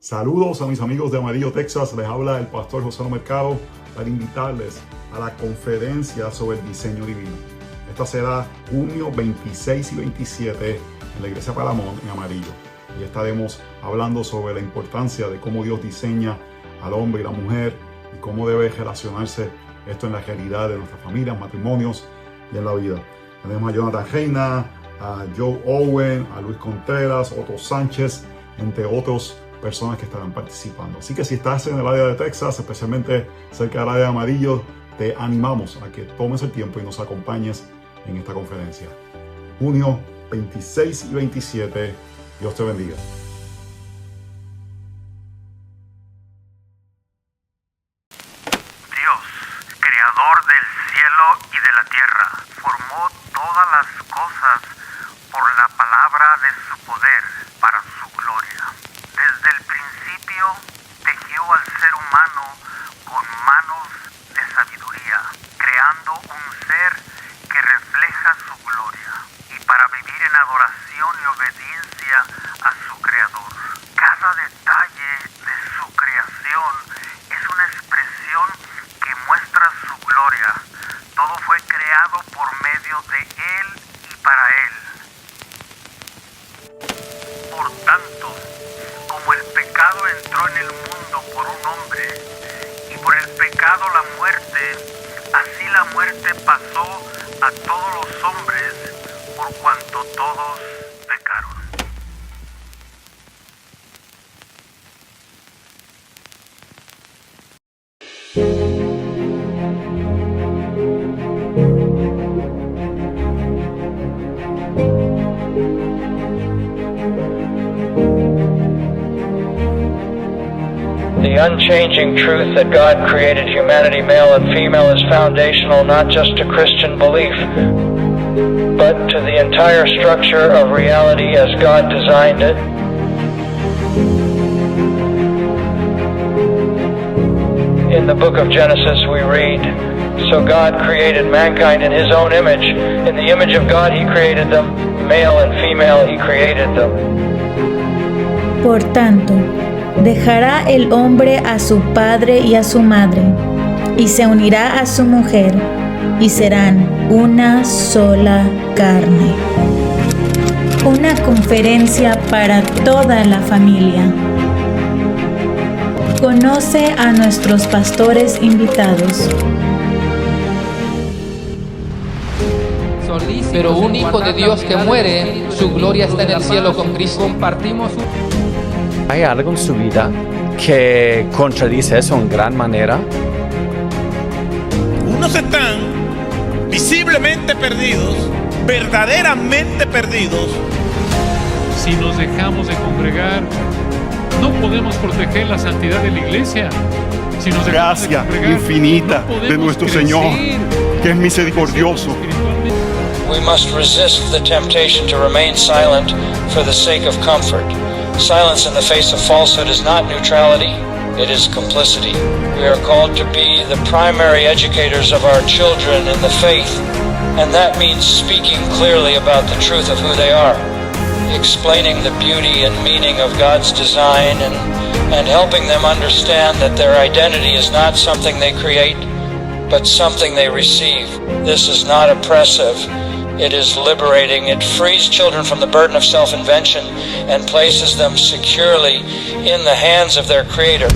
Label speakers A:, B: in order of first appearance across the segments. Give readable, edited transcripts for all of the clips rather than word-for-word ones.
A: Saludos a mis amigos de Amarillo, Texas. Les habla el pastor José Mercado para invitarles a la conferencia sobre el diseño divino. Esta será junio 26 y 27 en la iglesia Paramount en Amarillo. Y estaremos hablando sobre la importancia de cómo Dios diseña al hombre y la mujer y cómo debe relacionarse esto en la realidad de nuestras familias, matrimonios y en la vida. Tenemos a Jonathan Reina, a Joe Owen, a Luis Contreras, Otto Sánchez, entre otros personas que estarán participando. Así que si estás en el área de Texas, especialmente cerca del área de Amarillo, te animamos a que tomes el tiempo y nos acompañes en esta conferencia. Junio 26 y 27. Dios te bendiga.
B: Dios, creador del cielo y de la tierra, formó todas las cosas por la palabra de su poder para su gloria. Desde el principio tejió al ser humano con manos de sabiduría, creando un ser que refleja su gloria y para vivir en adoración y obediencia a su creador. Cada detalle de su creación es una expresión que muestra su gloria. Todo fue creado por medio de Él y para Él. Por tanto, como el pecado entró en el mundo por un hombre, y por el pecado la muerte, así la muerte pasó a todos los hombres, por cuanto todos pecaron.
C: The unchanging truth that God created humanity male and female is foundational not just to Christian belief, but to the entire structure of reality as God designed it. In the book of Genesis we read, "So God created mankind in His own image. In the image of God He created them. Male and female He created them."
D: Por tanto, dejará el hombre a su padre y a su madre, y se unirá a su mujer, y serán una sola carne. Una conferencia para toda la familia. Conoce a nuestros pastores invitados.
E: Pero un hijo de Dios que muere, su gloria está en el cielo con Cristo.
F: ¿Hay algo en su vida que contradice eso en gran manera?
G: Unos están visiblemente perdidos, verdaderamente perdidos.
H: Si nos dejamos de congregar, no podemos proteger la santidad de la iglesia. Si nos dejamos de
A: Gracia
H: congregar,
A: infinita
H: no podemos
A: de nuestro
H: crecer
A: Señor, que es misericordioso.
H: espiritualmente.
C: We must resist the temptation to remain silent for the sake of comfort. Silence in the face of falsehood is not neutrality, it is complicity. We are called to be the primary educators of our children in the faith, and that means speaking clearly about the truth of who they are, explaining the beauty and meaning of God's design, and helping them understand that their identity is not something they create, but something they receive. This is not oppressive. It is liberating. It frees children from the burden of self-invention and places them securely in the hands of their Creator.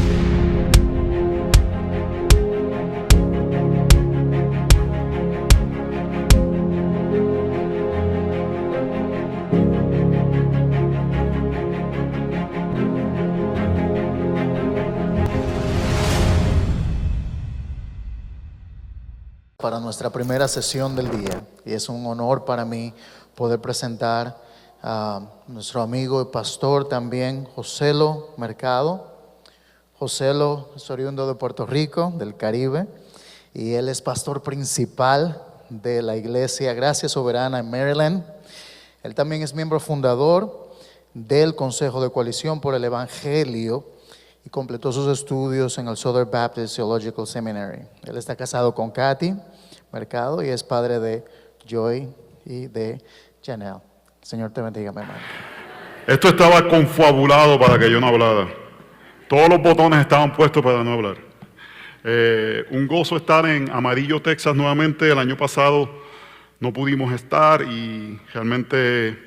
I: Para nuestra primera sesión del día, y es un honor para mí poder presentar a nuestro amigo y pastor también, Joselo Mercado. Joselo es oriundo de Puerto Rico, del Caribe, y él es pastor principal de la iglesia Gracia Soberana en Maryland. Él también es miembro fundador del Consejo de Coalición por el Evangelio y completó sus estudios en el Southern Baptist Theological Seminary. Él está casado con Katy Mercado y es padre de Joy y de Janelle. Señor te bendiga, mi hermano.
A: Esto estaba confabulado para que yo no hablara. Todos los botones estaban puestos para no hablar. Un gozo estar en Amarillo, Texas nuevamente. El año pasado no pudimos estar y realmente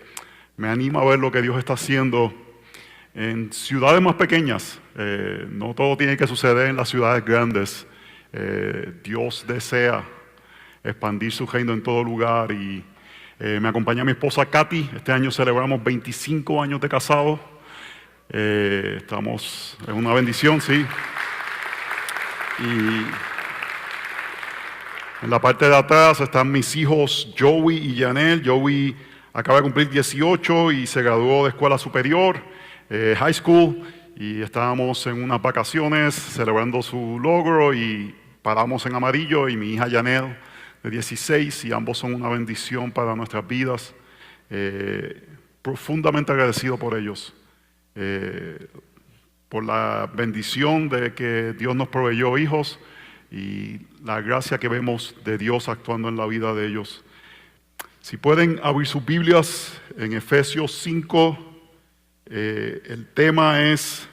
A: me anima a ver lo que Dios está haciendo en ciudades más pequeñas. No todo tiene que suceder en las ciudades grandes. Dios desea expandir su reino en todo lugar y me acompaña mi esposa Katy. Este año celebramos 25 años de casados. Estamos en una bendición, sí. Y en la parte de atrás están mis hijos Joey y Janelle. Joey acaba de cumplir 18 y se graduó de escuela superior, high school, y estábamos en unas vacaciones celebrando su logro y paramos en Amarillo, y mi hija Janelle de 16, y ambos son una bendición para nuestras vidas. Profundamente agradecido por ellos, por la bendición de que Dios nos proveyó hijos y la gracia que vemos de Dios actuando en la vida de ellos. Si pueden abrir sus Biblias en Efesios 5, el tema es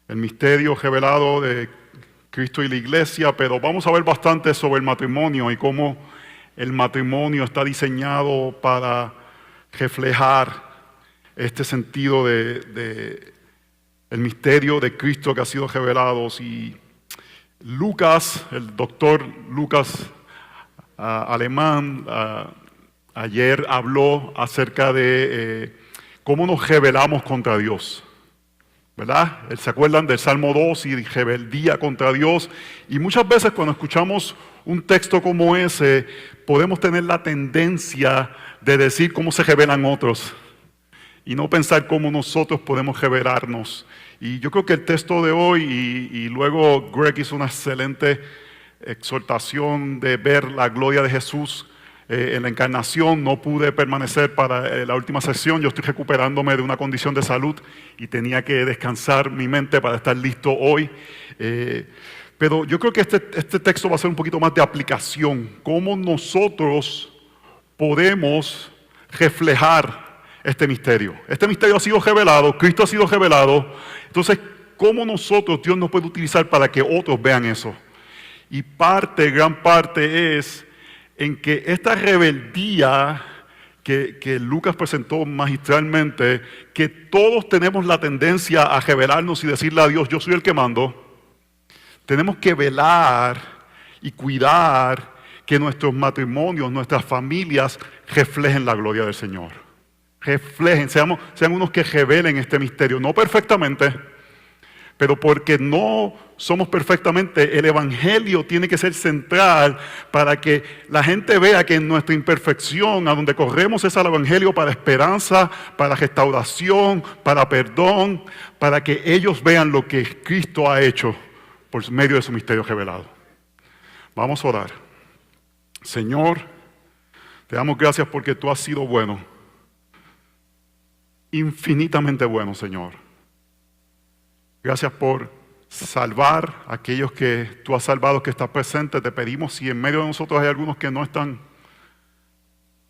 A: el misterio revelado de Cristo y la iglesia, pero vamos a ver bastante sobre el matrimonio y cómo el matrimonio está diseñado para reflejar este sentido de el misterio de Cristo que ha sido revelado. Y Lucas, el doctor Lucas alemán, ayer habló acerca de cómo nos rebelamos contra Dios, ¿verdad? ¿Se acuerdan del Salmo 2 y rebeldía contra Dios? Y muchas veces cuando escuchamos un texto como ese, podemos tener la tendencia de decir cómo se rebelan otros y no pensar cómo nosotros podemos rebelarnos. Y yo creo que el texto de hoy, y luego Greg hizo una excelente exhortación de ver la gloria de Jesús en la encarnación. No pude permanecer para la última sesión. Yo estoy recuperándome de una condición de salud y tenía que descansar mi mente para estar listo hoy. Pero yo creo que este texto va a ser un poquito más de aplicación. Cómo nosotros podemos reflejar este misterio. Este misterio ha sido revelado, Cristo ha sido revelado. Entonces, ¿cómo nosotros, Dios nos puede utilizar para que otros vean eso? Y gran parte es en que esta rebeldía que Lucas presentó magistralmente, que todos tenemos la tendencia a rebelarnos y decirle a Dios, yo soy el que mando. Tenemos que velar y cuidar que nuestros matrimonios, nuestras familias reflejen la gloria del Señor. Reflejen, sean unos que revelen este misterio, no perfectamente, pero porque no somos perfectamente, el Evangelio tiene que ser central para que la gente vea que en nuestra imperfección, a donde corremos es al Evangelio para esperanza, para restauración, para perdón, para que ellos vean lo que Cristo ha hecho por medio de su misterio revelado. Vamos a orar. Señor, te damos gracias porque tú has sido bueno. Infinitamente bueno, Señor. Gracias por salvar a aquellos que tú has salvado, que están presentes. Te pedimos, si en medio de nosotros hay algunos que no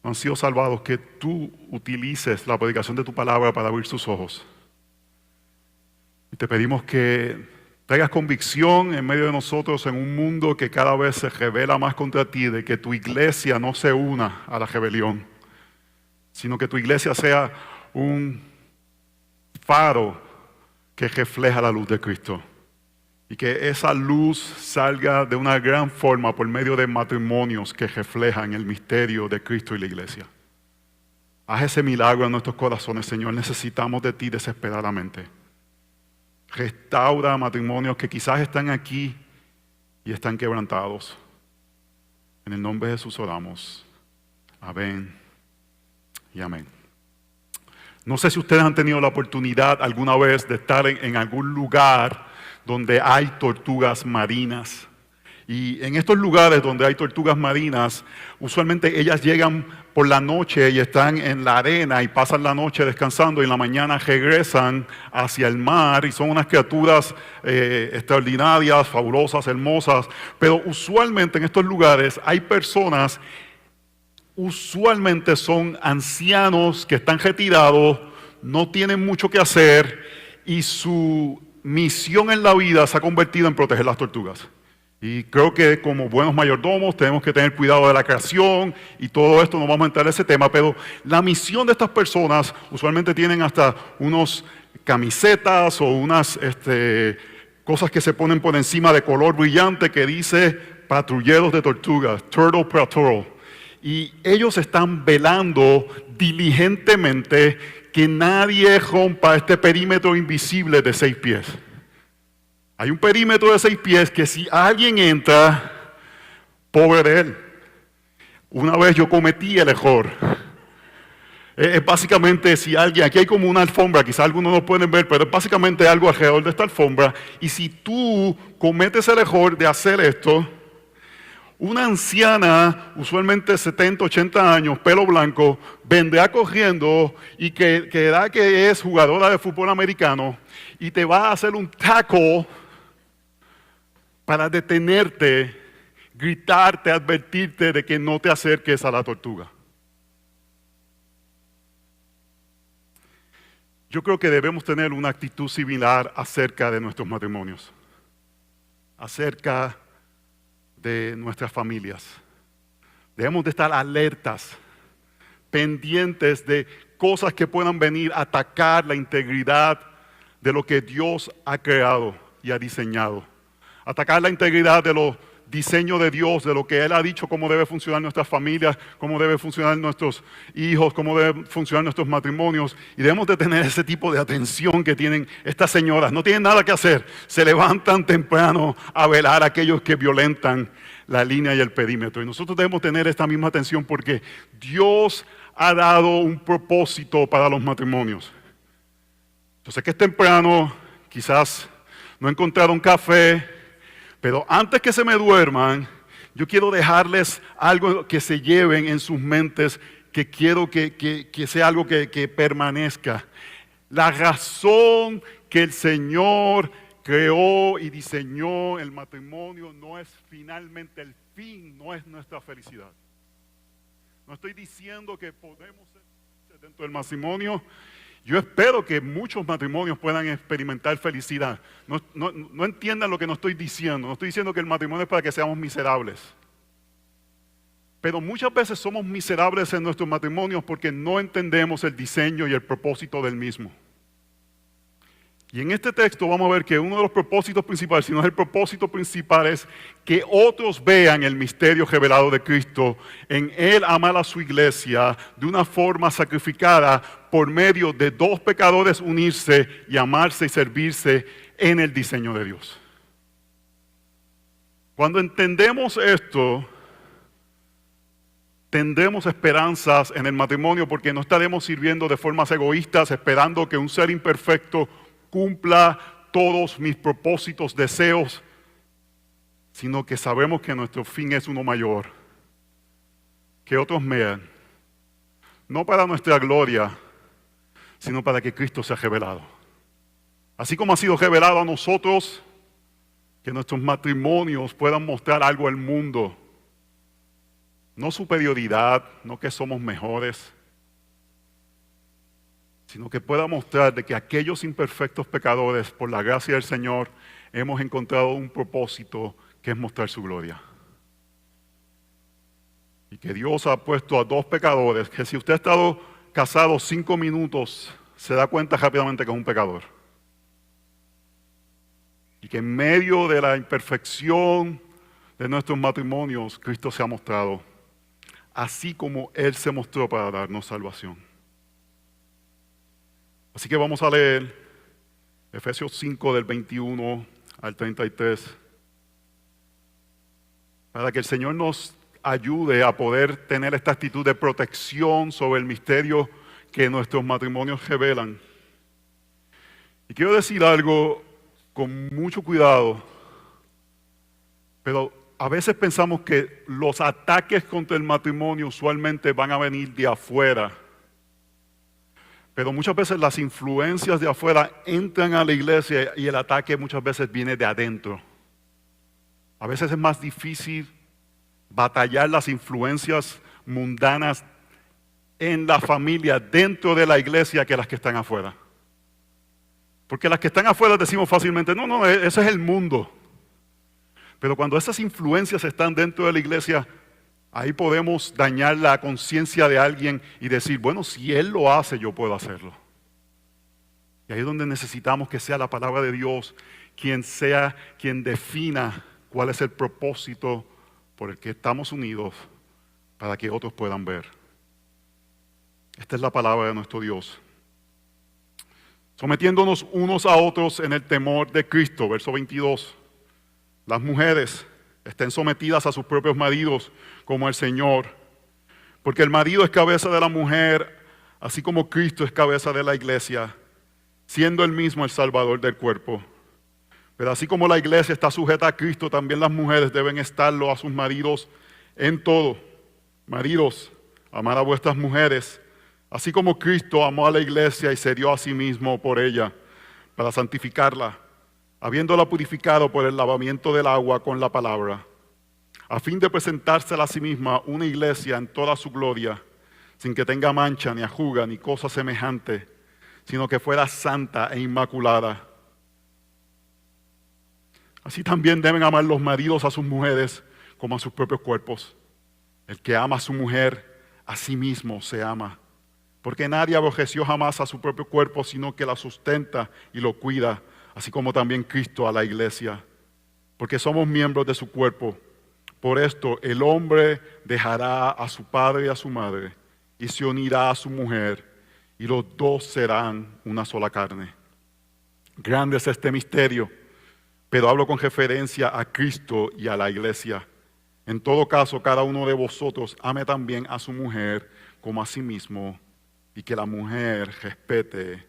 A: han sido salvados, que tú utilices la predicación de tu palabra para abrir sus ojos. Y te pedimos que traigas convicción en medio de nosotros en un mundo que cada vez se revela más contra ti, de que tu iglesia no se una a la rebelión, sino que tu iglesia sea un faro que refleja la luz de Cristo y que esa luz salga de una gran forma por medio de matrimonios que reflejan el misterio de Cristo y la iglesia. Haz ese milagro en nuestros corazones, Señor. Necesitamos de ti desesperadamente. Restaura matrimonios que quizás están aquí y están quebrantados. En el nombre de Jesús oramos. Amén y amén. No sé si ustedes han tenido la oportunidad alguna vez de estar en algún lugar donde hay tortugas marinas. Y en estos lugares donde hay tortugas marinas, usualmente ellas llegan por la noche y están en la arena y pasan la noche descansando y en la mañana regresan hacia el mar y son unas criaturas extraordinarias, fabulosas, hermosas. Pero usualmente en estos lugares hay personas. Usualmente son ancianos que están retirados, no tienen mucho que hacer y su misión en la vida se ha convertido en proteger las tortugas. Y creo que como buenos mayordomos tenemos que tener cuidado de la creación y todo esto, no vamos a entrar en ese tema, pero la misión de estas personas usualmente tienen hasta unos camisetas o unas cosas que se ponen por encima de color brillante que dice patrulleros de tortugas, Turtle Patrol. Y ellos están velando diligentemente que nadie rompa este perímetro invisible de 6 pies. Hay un perímetro de 6 pies que si alguien entra, pobre de él. Una vez yo cometí el error. Es básicamente si alguien, aquí hay como una alfombra, quizás algunos no pueden ver, pero es básicamente algo alrededor de esta alfombra. Y si tú cometes el error de hacer esto, una anciana, usualmente 70, 80 años, pelo blanco, vendrá corriendo y que es jugadora de fútbol americano y te va a hacer un tackle para detenerte, gritarte, advertirte de que no te acerques a la tortuga. Yo creo que debemos tener una actitud similar acerca de nuestros matrimonios, acerca de nuestras familias. Debemos de estar alertas, pendientes de cosas que puedan venir a atacar la integridad de lo que Dios ha creado y ha diseñado. Atacar la integridad de los diseños de Dios, de lo que Él ha dicho, cómo debe funcionar nuestras familias, cómo debe funcionar nuestros hijos, cómo deben funcionar nuestros matrimonios. Y debemos de tener ese tipo de atención que tienen estas señoras. No tienen nada que hacer. Se levantan temprano a velar a aquellos que violentan la línea y el perímetro. Y nosotros debemos tener esta misma atención porque Dios ha dado un propósito para los matrimonios. Yo sé que es temprano, quizás no encontraron café, pero antes que se me duerman, yo quiero dejarles algo que se lleven en sus mentes, que quiero que sea algo que permanezca. La razón que el Señor creó y diseñó el matrimonio no es finalmente el fin, no es nuestra felicidad. No estoy diciendo que podemos ser dentro del matrimonio. Yo espero que muchos matrimonios puedan experimentar felicidad. No entiendan lo que no estoy diciendo. No estoy diciendo que el matrimonio es para que seamos miserables. Pero muchas veces somos miserables en nuestros matrimonios porque no entendemos el diseño y el propósito del mismo. Y en este texto vamos a ver que uno de los propósitos principales, si no es el propósito principal, es que otros vean el misterio revelado de Cristo. En Él amar a su iglesia de una forma sacrificada por medio de 2 pecadores unirse y amarse y servirse en el diseño de Dios. Cuando entendemos esto, tendremos esperanzas en el matrimonio porque no estaremos sirviendo de formas egoístas, esperando que un ser imperfecto cumpla todos mis propósitos, deseos, sino que sabemos que nuestro fin es uno mayor, que otros vean, no para nuestra gloria, sino para que Cristo sea revelado. Así como ha sido revelado a nosotros, que nuestros matrimonios puedan mostrar algo al mundo, no superioridad, no que somos mejores, sino que pueda mostrar de que aquellos imperfectos pecadores, por la gracia del Señor, hemos encontrado un propósito que es mostrar su gloria. Y que Dios ha puesto a 2 pecadores, que si usted ha estado casado 5 minutos, se da cuenta rápidamente que es un pecador. Y que en medio de la imperfección de nuestros matrimonios, Cristo se ha mostrado, así como Él se mostró para darnos salvación. Así que vamos a leer Efesios 5 del 21 al 33 para que el Señor nos ayude a poder tener esta actitud de protección sobre el misterio que nuestros matrimonios revelan. Y quiero decir algo con mucho cuidado, pero a veces pensamos que los ataques contra el matrimonio usualmente van a venir de afuera. Pero muchas veces las influencias de afuera entran a la iglesia y el ataque muchas veces viene de adentro. A veces es más difícil batallar las influencias mundanas en la familia, dentro de la iglesia, que las que están afuera. Porque las que están afuera decimos fácilmente, no, ese es el mundo. Pero cuando esas influencias están dentro de la iglesia, ahí podemos dañar la conciencia de alguien y decir, bueno, si él lo hace, yo puedo hacerlo. Y ahí es donde necesitamos que sea la palabra de Dios quien defina cuál es el propósito por el que estamos unidos para que otros puedan ver. Esta es la palabra de nuestro Dios. Sometiéndonos unos a otros en el temor de Cristo, verso 22. Las mujeres estén sometidas a sus propios maridos como el Señor, porque el marido es cabeza de la mujer, así como Cristo es cabeza de la iglesia, siendo él mismo el Salvador del cuerpo. Pero así como la iglesia está sujeta a Cristo, también las mujeres deben estarlo a sus maridos en todo. Maridos, amad a vuestras mujeres, así como Cristo amó a la iglesia y se dio a sí mismo por ella, para santificarla, habiéndola purificado por el lavamiento del agua con la palabra, a fin de presentársela a sí misma una iglesia en toda su gloria, sin que tenga mancha, ni arruga, ni cosa semejante, sino que fuera santa e inmaculada. Así también deben amar los maridos a sus mujeres como a sus propios cuerpos. El que ama a su mujer, a sí mismo se ama. Porque nadie aborreció jamás a su propio cuerpo, sino que la sustenta y lo cuida, así como también Cristo a la iglesia. Porque somos miembros de su cuerpo. Por esto el hombre dejará a su padre y a su madre, y se unirá a su mujer, y los dos serán una sola carne. Grande es este misterio, pero hablo con referencia a Cristo y a la iglesia. En todo caso, cada uno de vosotros ame también a su mujer como a sí mismo, y que la mujer respete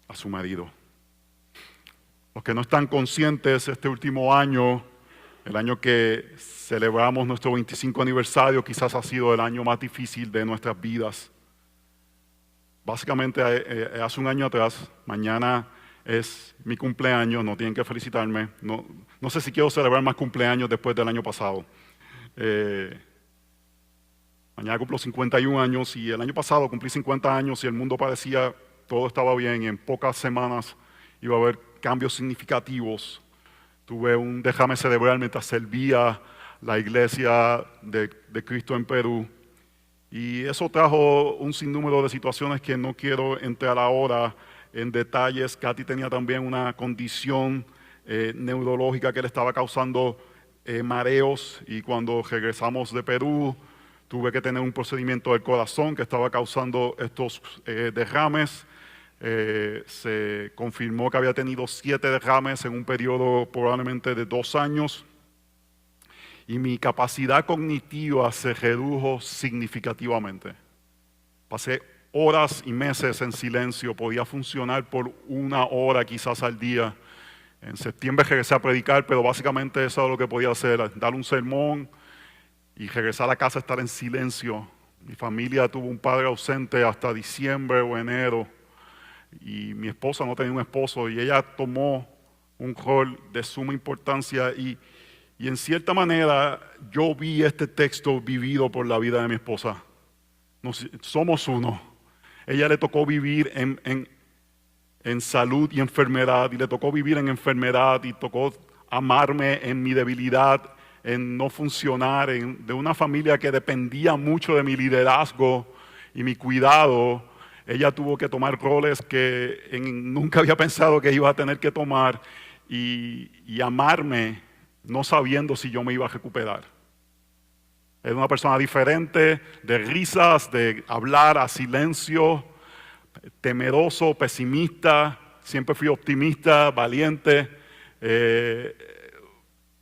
A: a su marido. Los que no están conscientes, este último año, el año que celebramos nuestro 25 aniversario, quizás ha sido el año más difícil de nuestras vidas. Básicamente, hace un año atrás, mañana es mi cumpleaños, no tienen que felicitarme. No sé si quiero celebrar más cumpleaños después del año pasado. Mañana cumplo 51 años y el año pasado cumplí 50 años y el mundo parecía, todo estaba bien y en pocas semanas iba a haber cambios significativos. Tuve un déjame celebrar mientras servía la iglesia de Cristo en Perú. Y eso trajo un sinnúmero de situaciones que no quiero entrar ahora en detalles. Katy tenía también una condición neurológica que le estaba causando mareos, y cuando regresamos de Perú tuve que tener un procedimiento del corazón que estaba causando estos derrames. Se confirmó que había tenido 7 derrames en un periodo probablemente de 2 años. Y mi capacidad cognitiva se redujo significativamente. Pasé horas y meses en silencio, podía funcionar por 1 hora quizás al día. En septiembre regresé a predicar, pero básicamente eso era lo que podía hacer, dar un sermón y regresar a casa a estar en silencio. Mi familia tuvo un padre ausente hasta diciembre o enero, y mi esposa no tenía un esposo, y ella tomó un rol de suma importancia, y en cierta manera yo vi este texto vivido por la vida de mi esposa. Somos uno. Ella le tocó vivir en salud y enfermedad, y le tocó vivir en enfermedad, y tocó amarme en mi debilidad, en no funcionar, de una familia que dependía mucho de mi liderazgo y mi cuidado. Ella tuvo que tomar roles que nunca había pensado que iba a tener que tomar, y amarme no sabiendo si yo me iba a recuperar. Era una persona diferente, de risas, de hablar a silencio, temeroso, pesimista. Siempre fui optimista, valiente.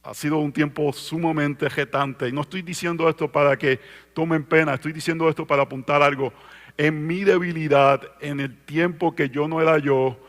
A: Ha sido un tiempo sumamente retante. Y no estoy diciendo esto para que tomen pena, estoy diciendo esto para apuntar algo. En mi debilidad, en el tiempo que yo no era yo,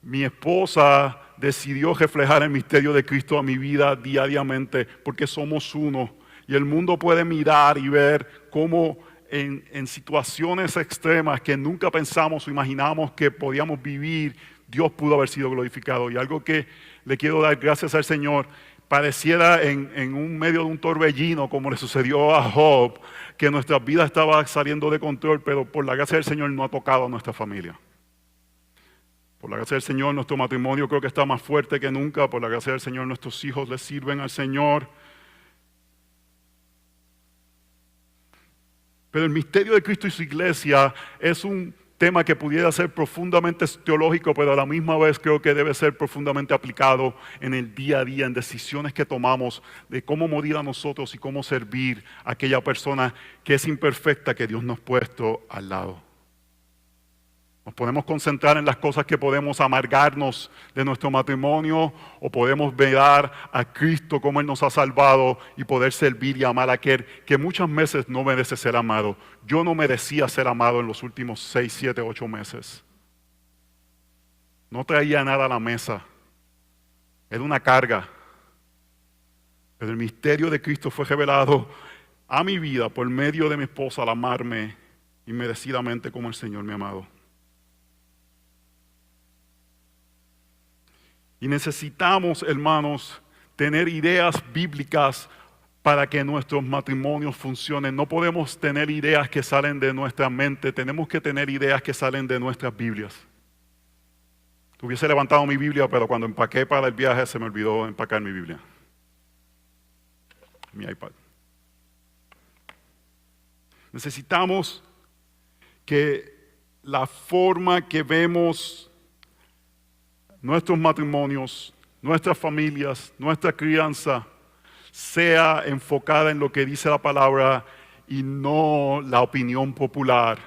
A: mi esposa decidió reflejar el misterio de Cristo a mi vida diariamente, porque somos uno. Y el mundo puede mirar y ver cómo en situaciones extremas que nunca pensamos o imaginamos que podíamos vivir, Dios pudo haber sido glorificado. Y algo que le quiero dar gracias al Señor, pareciera en un medio de un torbellino, como le sucedió a Job, que nuestra vida estaba saliendo de control, pero por la gracia del Señor no ha tocado a nuestra familia. Por la gracia del Señor, nuestro matrimonio creo que está más fuerte que nunca. Por la gracia del Señor, nuestros hijos le sirven al Señor. Pero el misterio de Cristo y su iglesia es un tema que pudiera ser profundamente teológico, pero a la misma vez creo que debe ser profundamente aplicado en el día a día, en decisiones que tomamos de cómo morir a nosotros y cómo servir a aquella persona que es imperfecta que Dios nos ha puesto al lado. Nos podemos concentrar en las cosas que podemos amargarnos de nuestro matrimonio, o podemos mirar a Cristo como Él nos ha salvado y poder servir y amar a aquel que muchas veces no merece ser amado. Yo no merecía ser amado en los últimos 6, 7, 8 meses. No traía nada a la mesa. Era una carga. Pero el misterio de Cristo fue revelado a mi vida por medio de mi esposa al amarme inmerecidamente como el Señor me ha amado. Y necesitamos, hermanos, tener ideas bíblicas para que nuestros matrimonios funcionen. No podemos tener ideas que salen de nuestra mente, tenemos que tener ideas que salen de nuestras Biblias. Hubiese levantado mi Biblia, pero cuando empaqué para el viaje se me olvidó empacar mi Biblia. Mi iPad. Necesitamos que la forma que vemos nuestros matrimonios, nuestras familias, nuestra crianza, sea enfocada en lo que dice la palabra y no la opinión popular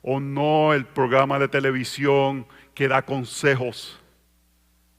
A: o no el programa de televisión que da consejos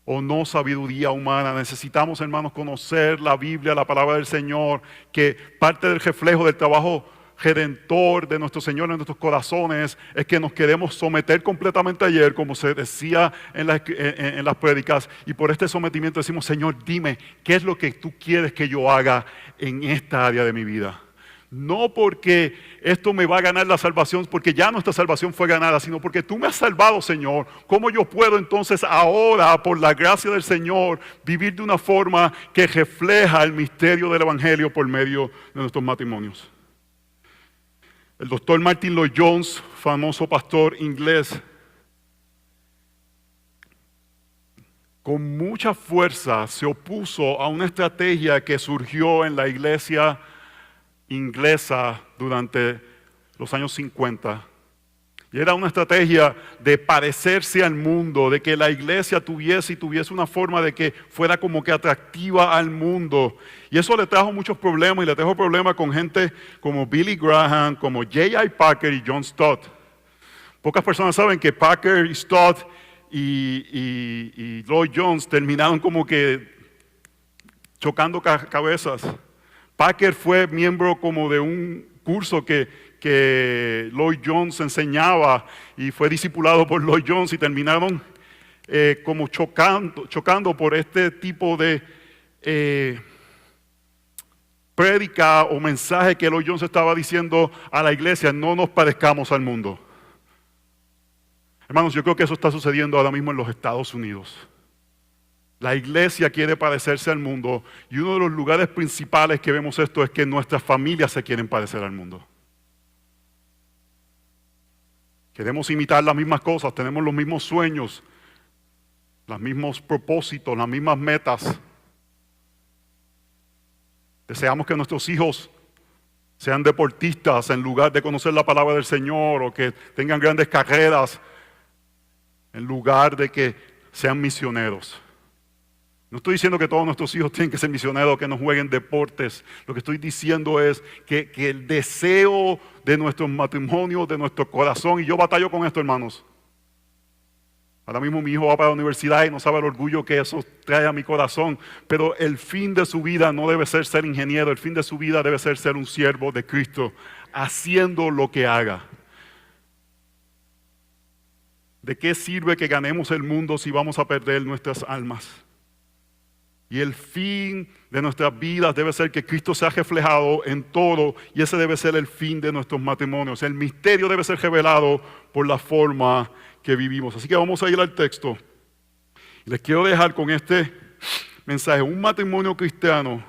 A: o no sabiduría humana. Necesitamos, hermanos, conocer la Biblia, la palabra del Señor, que parte del reflejo del trabajo redentor de nuestro Señor en nuestros corazones es que nos queremos someter completamente a Él, como se decía en las prédicas, y por este sometimiento decimos: Señor, dime qué es lo que tú quieres que yo haga en esta área de mi vida. No porque esto me va a ganar la salvación, porque ya nuestra salvación fue ganada, sino porque tú me has salvado, Señor. ¿Cómo yo puedo entonces ahora, por la gracia del Señor, vivir de una forma que refleja el misterio del Evangelio por medio de nuestros matrimonios? El doctor Martin Lloyd-Jones, famoso pastor inglés, con mucha fuerza se opuso a una estrategia que surgió en la iglesia inglesa durante los años 50. Y era una estrategia de parecerse al mundo, de que la iglesia tuviese una forma de que fuera como que atractiva al mundo. Y eso le trajo muchos problemas, y le trajo problemas con gente como Billy Graham, como J.I. Packer y John Stott. Pocas personas saben que Packer y Stott y Lloyd-Jones terminaron como que chocando cabezas. Packer fue miembro como de un curso que Lloyd-Jones enseñaba y fue discipulado por Lloyd-Jones, y terminaron como chocando por este tipo de prédica o mensaje que Lloyd-Jones estaba diciendo a la iglesia: no nos parezcamos al mundo. Hermanos, yo creo que eso está sucediendo ahora mismo en los Estados Unidos. La iglesia quiere parecerse al mundo, y uno de los lugares principales que vemos esto es que nuestras familias se quieren parecer al mundo. Queremos imitar las mismas cosas, tenemos los mismos sueños, los mismos propósitos, las mismas metas. Deseamos que nuestros hijos sean deportistas en lugar de conocer la palabra del Señor, o que tengan grandes carreras en lugar de que sean misioneros. No estoy diciendo que todos nuestros hijos tienen que ser misioneros, que no jueguen deportes. Lo que estoy diciendo es que el deseo de nuestros matrimonios, de nuestro corazón, y yo batallo con esto, hermanos. Ahora mismo mi hijo va para la universidad y no sabe el orgullo que eso trae a mi corazón, pero el fin de su vida no debe ser ingeniero, el fin de su vida debe ser un siervo de Cristo, haciendo lo que haga. ¿De qué sirve que ganemos el mundo si vamos a perder nuestras almas? Y el fin de nuestras vidas debe ser que Cristo sea reflejado en todo, y ese debe ser el fin de nuestros matrimonios. El misterio debe ser revelado por la forma que vivimos. Así que vamos a ir al texto. Les quiero dejar con este mensaje: un matrimonio cristiano,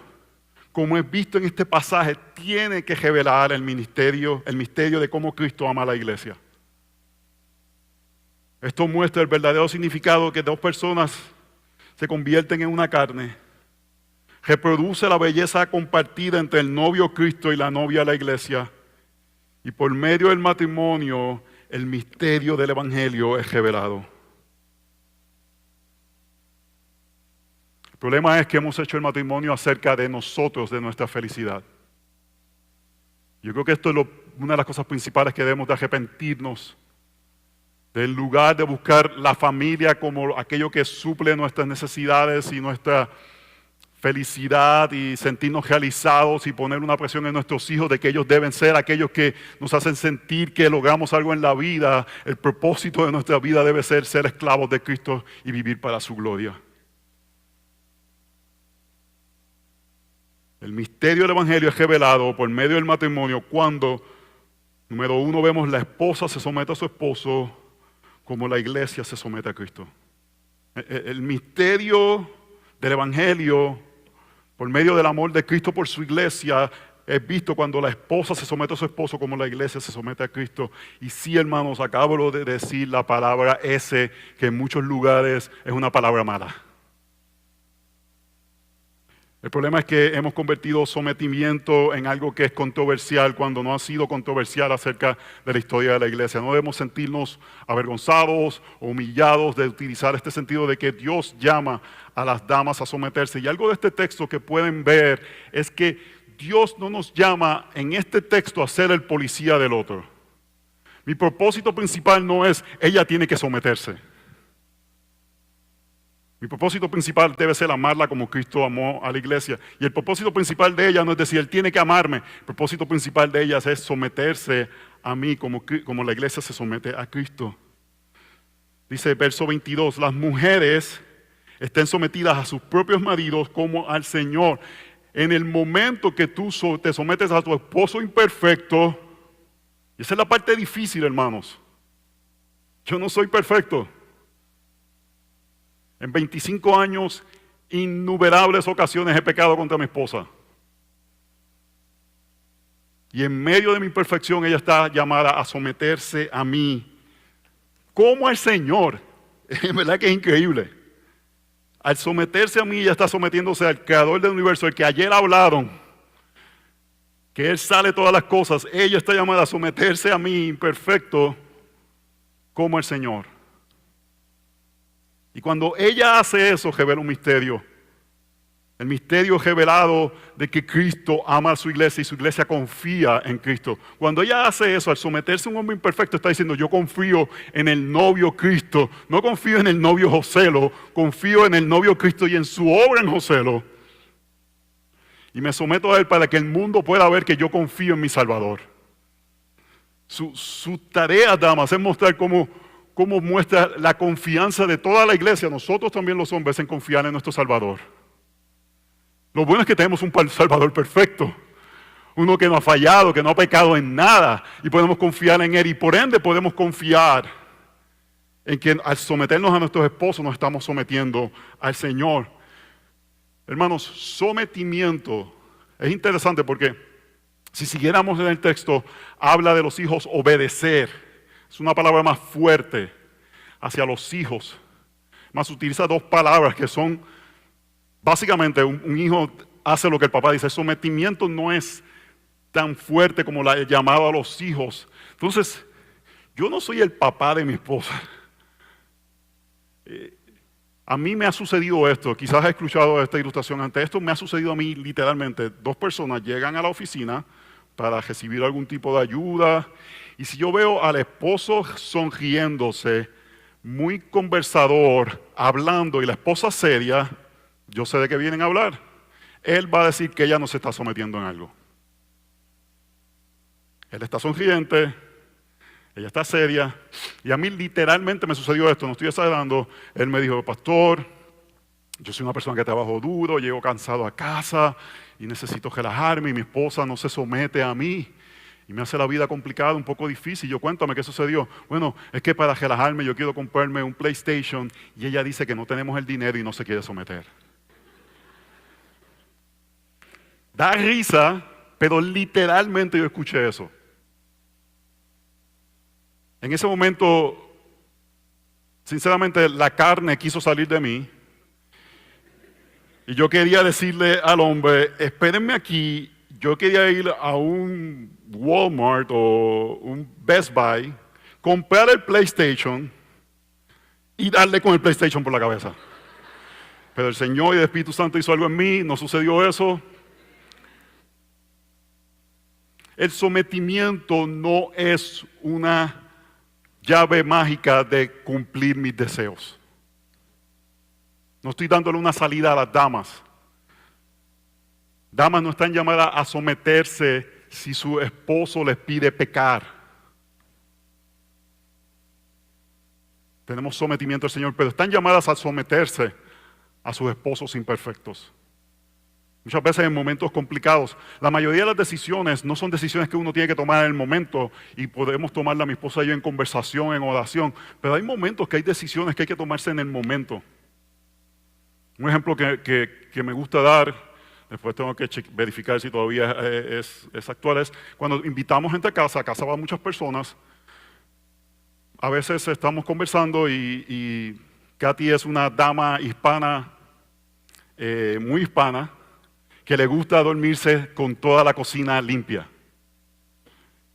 A: como es visto en este pasaje, tiene que revelar el misterio de cómo Cristo ama a la iglesia. Esto muestra el verdadero significado que dos personas se convierten en una carne. Reproduce la belleza compartida entre el novio Cristo y la novia la iglesia. Y por medio del matrimonio, el misterio del evangelio es revelado. El problema es que hemos hecho el matrimonio acerca de nosotros, de nuestra felicidad. Yo creo que esto es una de las cosas principales que debemos de arrepentirnos. Del lugar de buscar la familia como aquello que suple nuestras necesidades y nuestra felicidad y sentirnos realizados y poner una presión en nuestros hijos de que ellos deben ser aquellos que nos hacen sentir que logramos algo en la vida. El propósito de nuestra vida debe ser esclavos de Cristo y vivir para su gloria. El misterio del evangelio es revelado por medio del matrimonio cuando, número uno, vemos la esposa se somete a su esposo como la iglesia se somete a Cristo. El misterio del evangelio por medio del amor de Cristo por su iglesia es visto cuando la esposa se somete a su esposo como la iglesia se somete a Cristo. Y sí, hermanos, acabo de decir la palabra ese, que en muchos lugares es una palabra mala. El problema es que hemos convertido sometimiento en algo que es controversial cuando no ha sido controversial acerca de la historia de la iglesia. No debemos sentirnos avergonzados o humillados de utilizar este sentido de que Dios llama a las damas a someterse. Y algo de este texto que pueden ver es que Dios no nos llama en este texto a ser el policía del otro. Mi propósito principal no es ella tiene que someterse. Mi propósito principal debe ser amarla como Cristo amó a la iglesia. Y el propósito principal de ella no es decir, Él tiene que amarme. El propósito principal de ella es someterse a mí como la iglesia se somete a Cristo. Dice verso 22, las mujeres estén sometidas a sus propios maridos como al Señor. En el momento que tú te sometes a tu esposo imperfecto, y esa es la parte difícil, hermanos. Yo no soy perfecto. En 25 años, innumerables ocasiones he pecado contra mi esposa. Y en medio de mi imperfección, ella está llamada a someterse a mí, como al Señor. En verdad que es increíble. Al someterse a mí, ella está sometiéndose al Creador del universo, el que ayer hablaron, que Él sale todas las cosas. Ella está llamada a someterse a mí, imperfecto, como el Señor. Y cuando ella hace eso, revela un misterio. El misterio revelado de que Cristo ama a su iglesia y su iglesia confía en Cristo. Cuando ella hace eso, al someterse a un hombre imperfecto, está diciendo, yo confío en el novio Cristo. No confío en el novio Joselo, confío en el novio Cristo y en su obra en Joselo. Y me someto a Él para que el mundo pueda ver que yo confío en mi Salvador. Su tarea, damas, es mostrar cómo muestra la confianza de toda la iglesia, nosotros también los hombres, en confiar en nuestro Salvador. Lo bueno es que tenemos un Salvador perfecto, uno que no ha fallado, que no ha pecado en nada, y podemos confiar en Él, y por ende podemos confiar en que al someternos a nuestros esposos nos estamos sometiendo al Señor. Hermanos, sometimiento es interesante porque si siguiéramos en el texto, habla de los hijos obedecer. Es una palabra más fuerte hacia los hijos. Más utiliza dos palabras que son, básicamente, un hijo hace lo que el papá dice. El sometimiento no es tan fuerte como el llamado a los hijos. Entonces, yo no soy el papá de mi esposa. A mí me ha sucedido esto. Quizás has escuchado esta ilustración antes. Esto me ha sucedido a mí literalmente. Dos personas llegan a la oficina para recibir algún tipo de ayuda. Y si yo veo al esposo sonriéndose, muy conversador, hablando, y la esposa seria, yo sé de qué vienen a hablar. Él va a decir que ella no se está sometiendo en algo. Él está sonriente, ella está seria, y a mí literalmente me sucedió esto, no estoy exagerando. Él me dijo, pastor, yo soy una persona que trabajo duro, llego cansado a casa y necesito relajarme, y mi esposa no se somete a mí. Y me hace la vida complicada, un poco difícil. Yo, cuéntame, ¿qué sucedió? Bueno, es que para relajarme yo quiero comprarme un PlayStation y ella dice que no tenemos el dinero y no se quiere someter. Da risa, pero literalmente yo escuché eso. En ese momento Sinceramente, la carne quiso salir de mí. Y yo quería decirle al hombre, espérenme aquí. Yo quería ir a un Walmart o un Best Buy, comprar el PlayStation y darle con el PlayStation por la cabeza. Pero el Señor y el Espíritu Santo hizo algo en mí, no sucedió eso. El sometimiento no es una llave mágica de cumplir mis deseos. No estoy dándole una salida a las damas. Damas no están llamadas a someterse si su esposo les pide pecar. Tenemos sometimiento al Señor, pero están llamadas a someterse a sus esposos imperfectos. Muchas veces en momentos complicados. La mayoría de las decisiones no son decisiones que uno tiene que tomar en el momento y podemos tomarla mi esposa y yo en conversación, en oración, pero hay momentos que hay decisiones que hay que tomarse en el momento. Un ejemplo que me gusta dar, después tengo que verificar si todavía es actual, es cuando invitamos gente a casa van muchas personas. A veces estamos conversando y Katy es una dama hispana, muy hispana, que le gusta dormirse con toda la cocina limpia.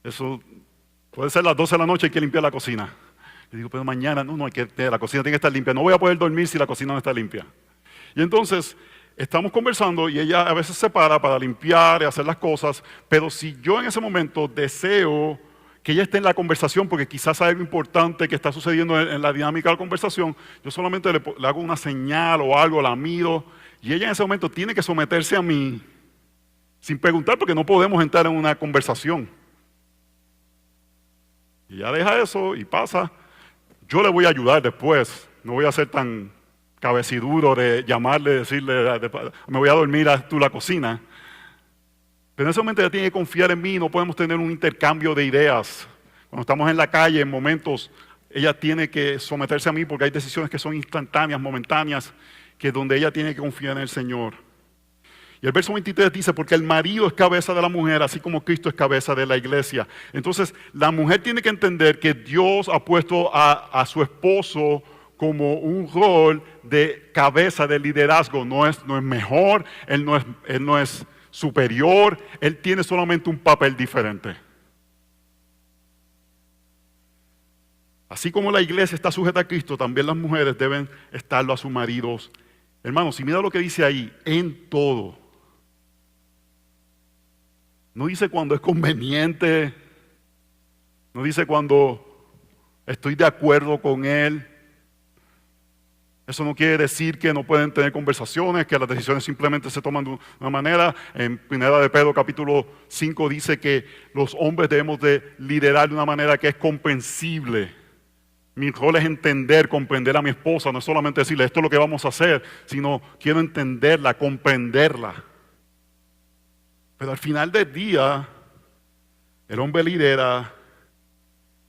A: Eso puede ser las 12 de la noche, hay que limpiar la cocina. Le digo, pero mañana, no, la cocina tiene que estar limpia. No voy a poder dormir si la cocina no está limpia. Y entonces estamos conversando y ella a veces se para limpiar y hacer las cosas, pero si yo en ese momento deseo que ella esté en la conversación, porque quizás hay algo importante que está sucediendo en la dinámica de la conversación, yo solamente le hago una señal o algo, la miro, y ella en ese momento tiene que someterse a mí, sin preguntar, porque no podemos entrar en una conversación. Y ella deja eso y pasa. Yo le voy a ayudar después, no voy a ser tan cabeciduro de llamarle, decirle, me voy a dormir a tú la cocina. Pero en ese momento ella tiene que confiar en mí, no podemos tener un intercambio de ideas. Cuando estamos en la calle, en momentos, ella tiene que someterse a mí porque hay decisiones que son instantáneas, momentáneas, que es donde ella tiene que confiar en el Señor. Y el verso 23 dice, porque el marido es cabeza de la mujer, así como Cristo es cabeza de la iglesia. Entonces, la mujer tiene que entender que Dios ha puesto a su esposo como un rol de cabeza, de liderazgo. No es mejor, él no es superior, él tiene solamente un papel diferente. Así como la iglesia está sujeta a Cristo, también las mujeres deben estarlo a sus maridos. Hermanos, si mira lo que dice ahí, en todo. No dice cuando es conveniente, no dice cuando estoy de acuerdo con él. Eso no quiere decir que no pueden tener conversaciones, que las decisiones simplemente se toman de una manera. En 1 de Pedro capítulo 5 dice que los hombres debemos de liderar de una manera que es comprensible. Mi rol es entender, comprender a mi esposa, no es solamente decirle esto es lo que vamos a hacer, sino quiero entenderla, comprenderla. Pero al final del día, el hombre lidera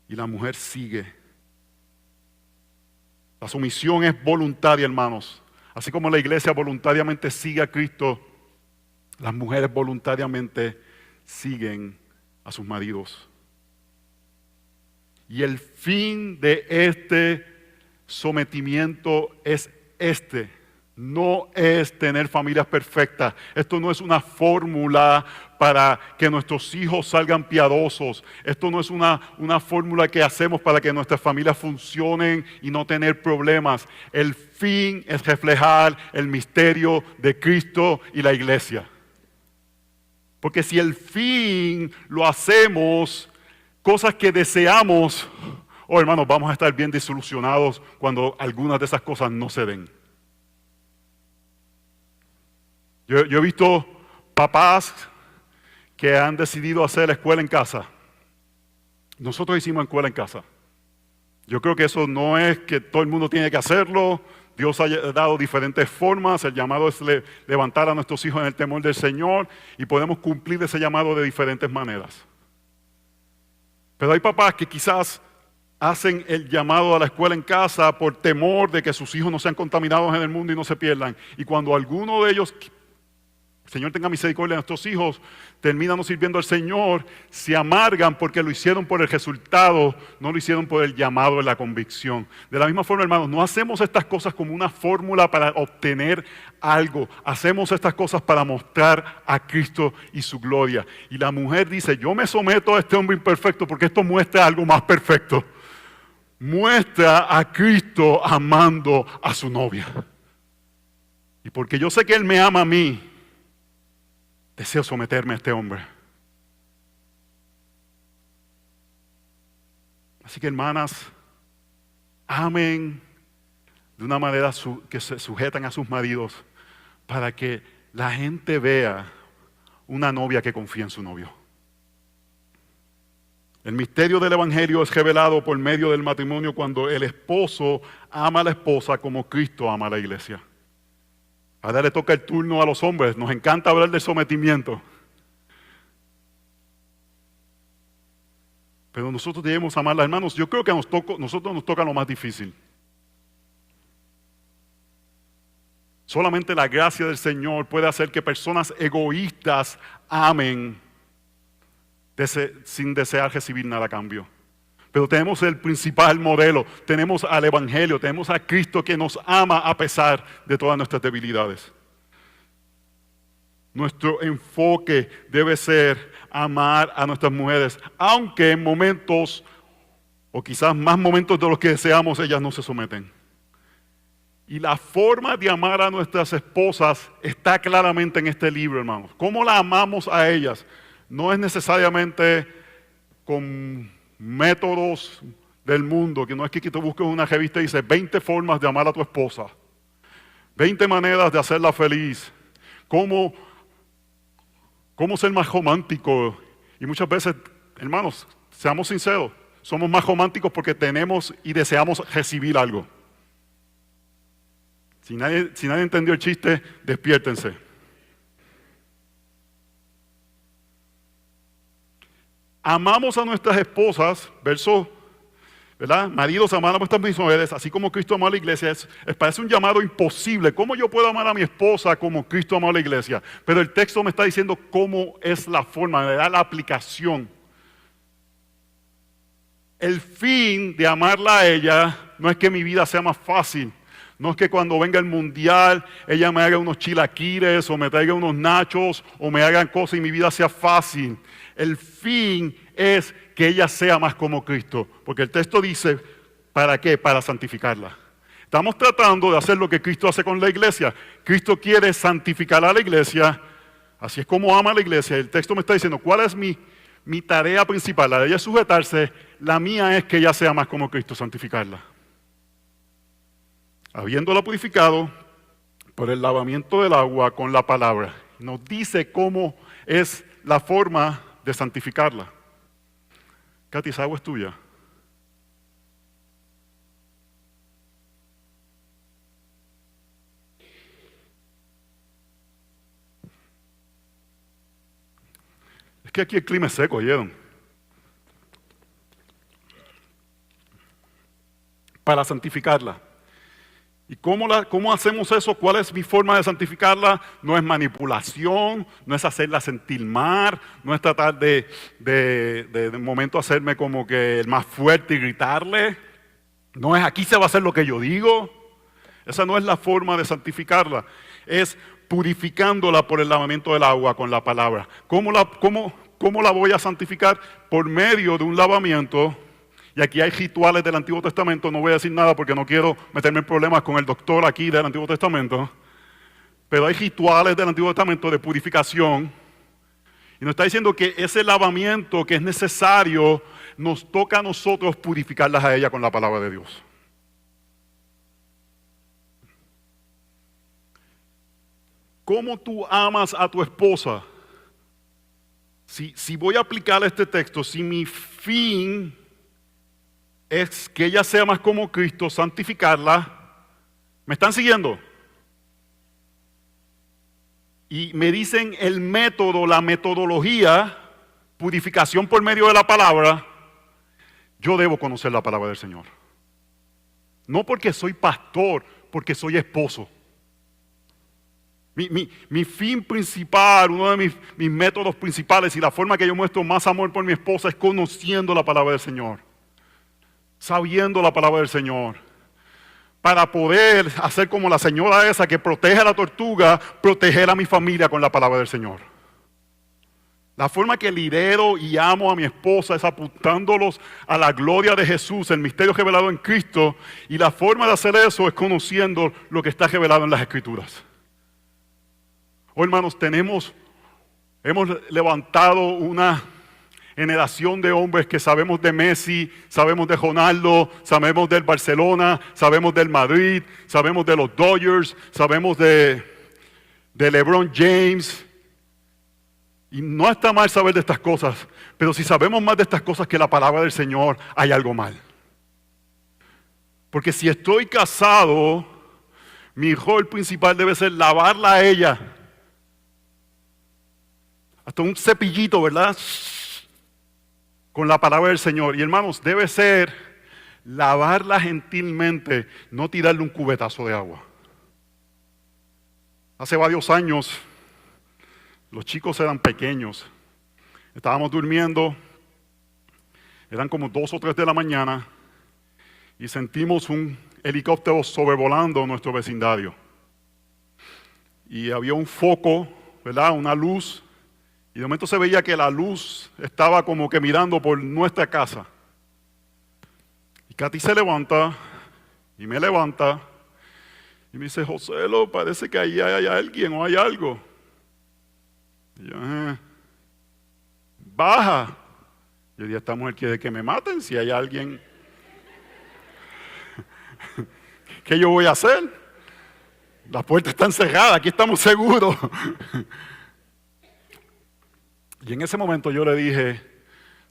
A: y la mujer sigue. La sumisión es voluntaria, hermanos. Así como la iglesia voluntariamente sigue a Cristo, las mujeres voluntariamente siguen a sus maridos. Y el fin de este sometimiento es no es tener familias perfectas. Esto no es una fórmula para que nuestros hijos salgan piadosos. Esto no es una fórmula que hacemos para que nuestras familias funcionen y no tener problemas. El fin es reflejar el misterio de Cristo y la iglesia. Porque si el fin lo hacemos, cosas que deseamos, hermanos, vamos a estar bien desilusionados cuando algunas de esas cosas no se den. Yo he visto papás que han decidido hacer la escuela en casa. Nosotros hicimos escuela en casa. Yo creo que eso no es que todo el mundo tiene que hacerlo. Dios ha dado diferentes formas. El llamado es levantar a nuestros hijos en el temor del Señor y podemos cumplir ese llamado de diferentes maneras. Pero hay papás que quizás hacen el llamado a la escuela en casa por temor de que sus hijos no sean contaminados en el mundo y no se pierdan. Y cuando alguno de ellos el Señor tenga misericordia de nuestros hijos, terminan no sirviendo al Señor, se amargan porque lo hicieron por el resultado, no lo hicieron por el llamado de la convicción. De la misma forma, hermanos, no hacemos estas cosas como una fórmula para obtener algo. Hacemos estas cosas para mostrar a Cristo y su gloria. Y la mujer dice, yo me someto a este hombre imperfecto porque esto muestra algo más perfecto. Muestra a Cristo amando a su novia. Y porque yo sé que Él me ama a mí, deseo someterme a este hombre. Así que, hermanas, amen de una manera que se sujetan a sus maridos para que la gente vea una novia que confía en su novio. El misterio del Evangelio es revelado por medio del matrimonio cuando el esposo ama a la esposa como Cristo ama a la iglesia. Ahora le toca el turno a los hombres. Nos encanta hablar del sometimiento. Pero nosotros debemos amarla, hermanos. Yo creo que a nosotros nos toca lo más difícil. Solamente la gracia del Señor puede hacer que personas egoístas amen sin desear recibir nada a cambio. Pero tenemos el principal modelo, tenemos al Evangelio, tenemos a Cristo que nos ama a pesar de todas nuestras debilidades. Nuestro enfoque debe ser amar a nuestras mujeres, aunque en momentos, o quizás más momentos de los que deseamos, ellas no se someten. Y la forma de amar a nuestras esposas está claramente en este libro, hermanos. ¿Cómo la amamos a ellas? No es necesariamente con métodos del mundo, que no es que tú busques una revista y dice 20 formas de amar a tu esposa, 20 maneras de hacerla feliz, cómo ser más romántico. Y muchas veces, hermanos, seamos sinceros, somos más románticos porque tenemos y deseamos recibir algo. Si nadie entendió el chiste, despiértense. Amamos a nuestras esposas, verso, ¿verdad? Maridos, amad a vuestras mujeres, así como Cristo amó a la iglesia. Parece un llamado imposible. ¿Cómo yo puedo amar a mi esposa como Cristo amó a la iglesia? Pero el texto me está diciendo cómo es la forma, me da la aplicación. El fin de amarla a ella no es que mi vida sea más fácil. No es que cuando venga el mundial ella me haga unos chilaquiles o me traiga unos nachos o me hagan cosas y mi vida sea fácil. El fin es que ella sea más como Cristo. Porque el texto dice, ¿para qué? Para santificarla. Estamos tratando de hacer lo que Cristo hace con la iglesia. Cristo quiere santificar a la iglesia. Así es como ama a la iglesia. El texto me está diciendo, ¿cuál es mi tarea principal? La de ella es sujetarse. La mía es que ella sea más como Cristo, santificarla. Habiéndola purificado por el lavamiento del agua con la palabra. Nos dice cómo es la forma de santificarla. Katy, esa agua es tuya. Es que aquí el clima es seco, ¿oyeron? Para santificarla. ¿Y cómo hacemos eso? ¿Cuál es mi forma de santificarla? No es manipulación, no es hacerla sentir mal, no es tratar de momento hacerme como que el más fuerte y gritarle. No es aquí se va a hacer lo que yo digo. Esa no es la forma de santificarla. Es purificándola por el lavamiento del agua con la palabra. ¿Cómo la voy a santificar? Por medio de un lavamiento. Y aquí hay rituales del Antiguo Testamento, no voy a decir nada porque no quiero meterme en problemas con el doctor aquí del Antiguo Testamento, pero hay rituales del Antiguo Testamento de purificación, y nos está diciendo que ese lavamiento que es necesario, nos toca a nosotros purificarlas a ella con la palabra de Dios. ¿Cómo tú amas a tu esposa? Si voy a aplicar este texto, si mi fin es que ella sea más como Cristo, santificarla. ¿Me están siguiendo? Y me dicen el método, la metodología, purificación por medio de la palabra. Yo debo conocer la palabra del Señor. No porque soy pastor, porque soy esposo. Mi fin principal, uno de mis métodos principales y la forma que yo muestro más amor por mi esposa es conociendo la palabra del Señor, sabiendo la palabra del Señor, para poder hacer como la señora esa que protege a la tortuga, proteger a mi familia con la palabra del Señor. La forma que lidero y amo a mi esposa es apuntándolos a la gloria de Jesús, el misterio revelado en Cristo, y la forma de hacer eso es conociendo lo que está revelado en las Escrituras. Oh, hermanos, hemos levantado una generación de hombres que sabemos de Messi, sabemos de Ronaldo, sabemos del Barcelona, sabemos del Madrid, sabemos de los Dodgers, sabemos de LeBron James. Y no está mal saber de estas cosas, pero si sabemos más de estas cosas que la palabra del Señor, hay algo mal. Porque si estoy casado, mi rol principal debe ser lavarla a ella. Hasta un cepillito, ¿verdad? Con la palabra del Señor. Y hermanos, debe ser lavarla gentilmente, no tirarle un cubetazo de agua. Hace varios años, los chicos eran pequeños. Estábamos durmiendo, eran como 2 o 3 de la mañana, y sentimos un helicóptero sobrevolando nuestro vecindario. Y había un foco, ¿verdad? Una luz. Y de momento se veía que la luz estaba como que mirando por nuestra casa. Y Katy se levanta y me levanta y me dice, Joselo, parece que ahí hay alguien o hay algo. Y yo, baja. Yo dije, esta mujer quiere que me maten si hay alguien. ¿Qué yo voy a hacer? Las puertas están cerradas, aquí estamos seguros. Y en ese momento yo le dije,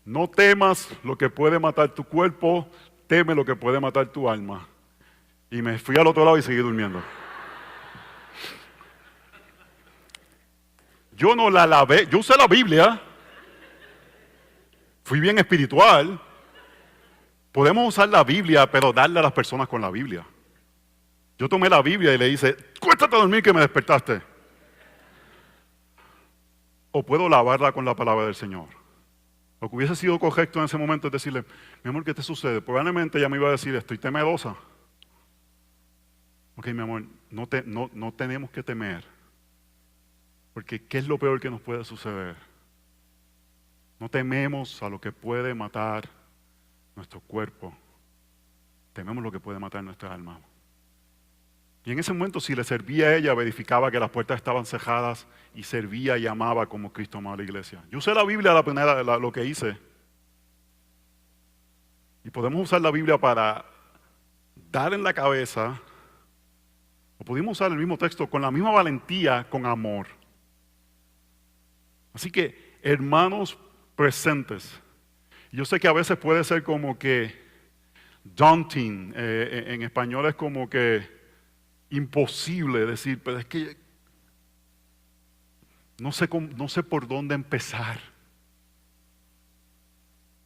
A: no temas lo que puede matar tu cuerpo, teme lo que puede matar tu alma. Y me fui al otro lado y seguí durmiendo. Yo no la lavé, yo usé la Biblia. Fui bien espiritual. Podemos usar la Biblia, pero darle a las personas con la Biblia. Yo tomé la Biblia y le dije, cuéntate a dormir que me despertaste. O puedo lavarla con la palabra del Señor. Lo que hubiese sido correcto en ese momento es decirle, mi amor, ¿qué te sucede? Probablemente ella me iba a decir, estoy temerosa. Ok, mi amor, no tenemos que temer. Porque ¿qué es lo peor que nos puede suceder? No tememos a lo que puede matar nuestro cuerpo. Tememos lo que puede matar nuestra alma. Y en ese momento, si le servía a ella, verificaba que las puertas estaban cerradas y servía y amaba como Cristo amaba a la iglesia. Yo usé la Biblia lo que hice. Y podemos usar la Biblia para dar en la cabeza, o pudimos usar el mismo texto con la misma valentía, con amor. Así que, hermanos presentes, yo sé que a veces puede ser como que daunting, en español es como que imposible decir, pero es que no sé por dónde empezar.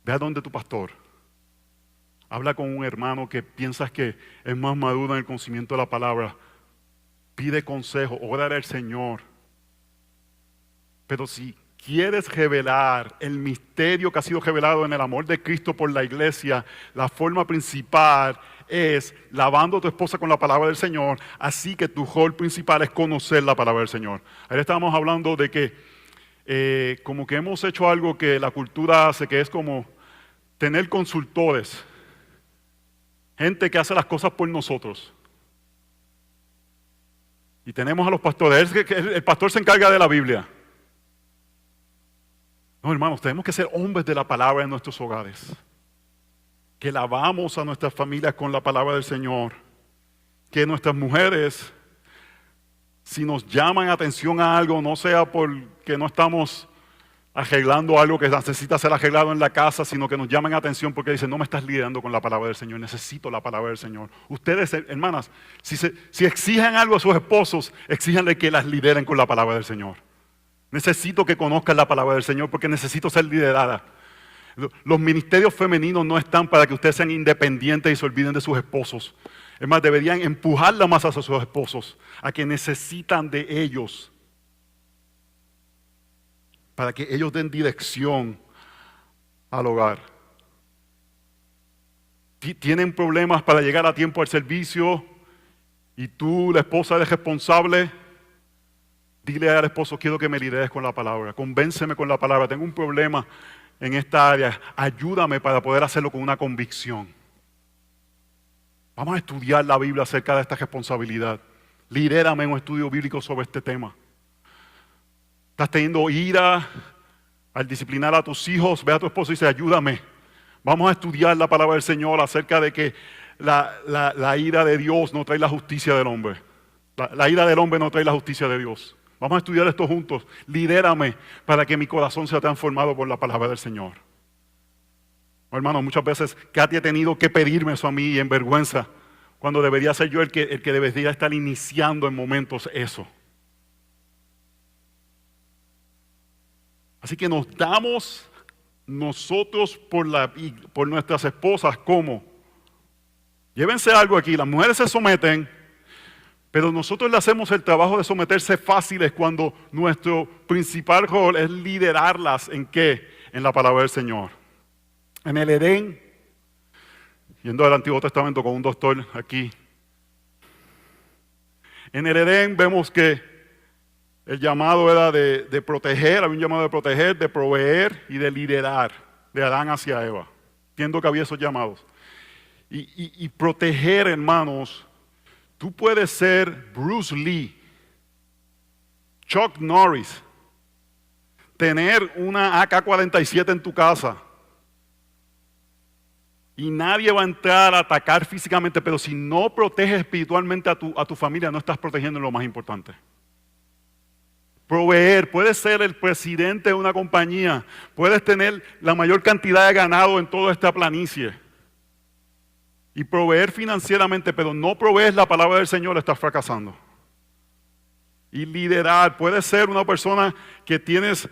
A: Ve a donde tu pastor. Habla con un hermano que piensas que es más maduro en el conocimiento de la palabra. Pide consejo, órale al Señor. Pero si quieres revelar el misterio que ha sido revelado en el amor de Cristo por la iglesia, la forma principal es lavando a tu esposa con la palabra del Señor, así que tu rol principal es conocer la palabra del Señor. Ayer estábamos hablando de que como que hemos hecho algo que la cultura hace, que es como tener consultores, gente que hace las cosas por nosotros. Y tenemos a los pastores, el pastor se encarga de la Biblia. No, hermanos, tenemos que ser hombres de la palabra en nuestros hogares. Que lavamos a nuestras familias con la palabra del Señor. Que nuestras mujeres, si nos llaman atención a algo, no sea porque no estamos arreglando algo que necesita ser arreglado en la casa, sino que nos llamen atención porque dicen, no me estás liderando con la palabra del Señor, necesito la palabra del Señor. Ustedes, hermanas, si exigen algo a sus esposos, exíjanle que las lideren con la palabra del Señor. Necesito que conozcan la palabra del Señor porque necesito ser liderada. Los ministerios femeninos no están para que ustedes sean independientes y se olviden de sus esposos. Es más, deberían empujarla más a sus esposos, a que necesitan de ellos, para que ellos den dirección al hogar. Tienen problemas para llegar a tiempo al servicio y tú, la esposa, eres responsable. Dile al esposo: quiero que me lideres con la palabra, convénceme con la palabra, tengo un problema en esta área, ayúdame para poder hacerlo con una convicción. Vamos a estudiar la Biblia acerca de esta responsabilidad. Lidérame en un estudio bíblico sobre este tema. ¿Estás teniendo ira al disciplinar a tus hijos? Ve a tu esposo y dice: ayúdame. Vamos a estudiar la palabra del Señor acerca de que la ira de Dios no trae la justicia del hombre. La ira del hombre no trae la justicia de Dios. Vamos a estudiar esto juntos. Lidérame para que mi corazón sea transformado por la palabra del Señor. Hermano, muchas veces Katy ha tenido que pedirme eso a mí en vergüenza, cuando debería ser yo el que debería estar iniciando en momentos eso. Así que nos damos nosotros por nuestras esposas como. Llévense algo aquí, las mujeres se someten, pero nosotros le hacemos el trabajo de someterse fáciles cuando nuestro principal rol es liderarlas ¿en qué? En la palabra del Señor. En el Edén, yendo al Antiguo Testamento con un doctor aquí, en el Edén vemos que el llamado era de proteger, había un llamado de proteger, de proveer y de liderar, de Adán hacia Eva. Entiendo que había esos llamados. Y proteger, hermanos, tú puedes ser Bruce Lee, Chuck Norris, tener una AK-47 en tu casa y nadie va a entrar a atacar físicamente, pero si no proteges espiritualmente a tu familia, no estás protegiendo lo más importante. Proveer, puedes ser el presidente de una compañía, puedes tener la mayor cantidad de ganado en toda esta planicie y proveer financieramente, pero no provees la palabra del Señor, estás fracasando. Y liderar, puedes ser una persona que tienes